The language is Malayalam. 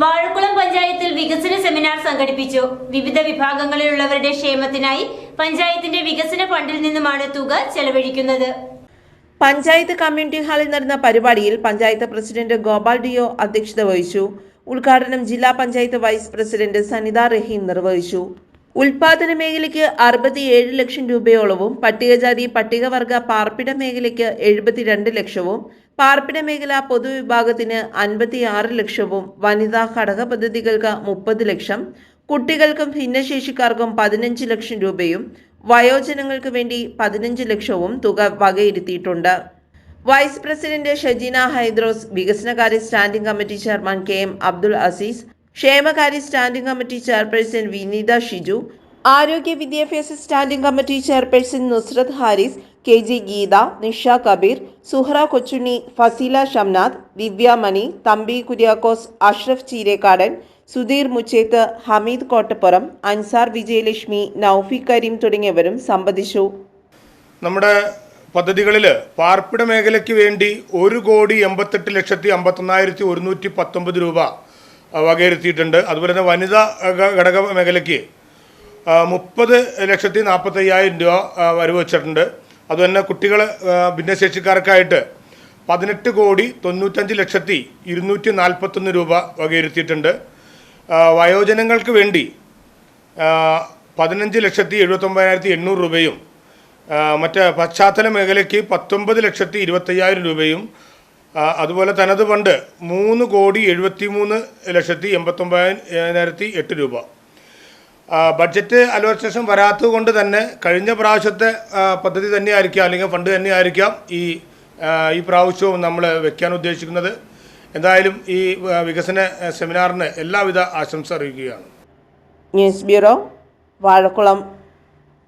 വാഴക്കുളം പഞ്ചായത്തിൽ വികസന സെമിനാർ സംഘടിപ്പിച്ചു. വിവിധ വിഭാഗങ്ങളിലുള്ളവരുടെ ക്ഷേമത്തിനായി പഞ്ചായത്തിന്റെ വികസന ഫണ്ടിൽ നിന്നുമാണ് തുക ചെലവഴിക്കുന്നത്. പഞ്ചായത്ത് കമ്മ്യൂണിറ്റി ഹാളിൽ നടന്ന പരിപാടിയിൽ പഞ്ചായത്ത് പ്രസിഡന്റ് ഗോപാൽ ഡിയോ അധ്യക്ഷത വഹിച്ചു. ഉദ്ഘാടനം ജില്ലാ പഞ്ചായത്ത് വൈസ് പ്രസിഡന്റ് സനിത റഹീം നിർവഹിച്ചു. ഉൽപാദന മേഖലയ്ക്ക് 67 ലക്ഷം രൂപയോളവും പട്ടികജാതി പട്ടികവർഗ പാർപ്പിട മേഖലയ്ക്ക് 72 ലക്ഷവും പാർപ്പിട മേഖല പൊതുവിഭാഗത്തിന് 56 ലക്ഷവും വനിതാ ഘടക പദ്ധതികൾക്ക് 30 ലക്ഷം കുട്ടികൾക്കും ഭിന്നശേഷിക്കാർക്കും 15 ലക്ഷം രൂപയും വയോജനങ്ങൾക്ക് വേണ്ടി 15 ലക്ഷവും തുക വകയിരുത്തിയിട്ടുണ്ട്. വൈസ് പ്രസിഡന്റ് ഷജീന ഹൈദ്രോസ്, വികസനകാര്യ standing committee chairman KM Abdul Azeez, ക്ഷേമകാര്യ standing committee chairperson Vineetha Shiju, ആരോഗ്യ വിദ്യാഭ്യാസ standing committee chairperson Nusrath Haris, KG Geetha, Nisha Kabeer, Suhra Kochunni, Faseela Shamnath, Divya Mani, Thampi Kuriakose, Ashraf Cheerekkadan, Sudheer Muchethu, Hameed Kottappuram, Ansar Vijayalakshmi, Noufi Kareem തുടങ്ങിയവരും സംബന്ധിച്ചു. നമ്മുടെ പദ്ധതികളിൽ പാർപ്പിട മേഖലയ്ക്ക് വേണ്ടി 1,88,51,119 രൂപ വകയിരുത്തിയിട്ടുണ്ട്. അതുപോലെ തന്നെ വനിതാ ഘടക മേഖലയ്ക്ക് 30,45,000 രൂപ വരവ് വെച്ചിട്ടുണ്ട്. അതുതന്നെ കുട്ടികൾ ഭിന്നശേഷിക്കാർക്കായിട്ട് 18,95,241 രൂപ വകയിരുത്തിയിട്ടുണ്ട്. വയോജനങ്ങൾക്ക് വേണ്ടി 15,79,800 രൂപയും മറ്റ് പശ്ചാത്തല മേഖലയ്ക്ക് 19,25,000 രൂപയും അതുപോലെ തനത് ഫണ്ട് 3,73,89,800 രൂപ. ബഡ്ജറ്റ് അലോക്കേഷൻ വരാത്തത് കൊണ്ട് തന്നെ കഴിഞ്ഞ പ്രാവശ്യത്തെ പദ്ധതി തന്നെയായിരിക്കാം അല്ലെങ്കിൽ ഫണ്ട് തന്നെയായിരിക്കാം ഈ പ്രാവശ്യവും നമ്മൾ വെക്കാൻ ഉദ്ദേശിക്കുന്നത്. എന്തായാലും ഈ വികസന സെമിനാറിന് എല്ലാവിധ ആശംസ അറിയിക്കുകയാണ്. News bureau, Vazhakulam.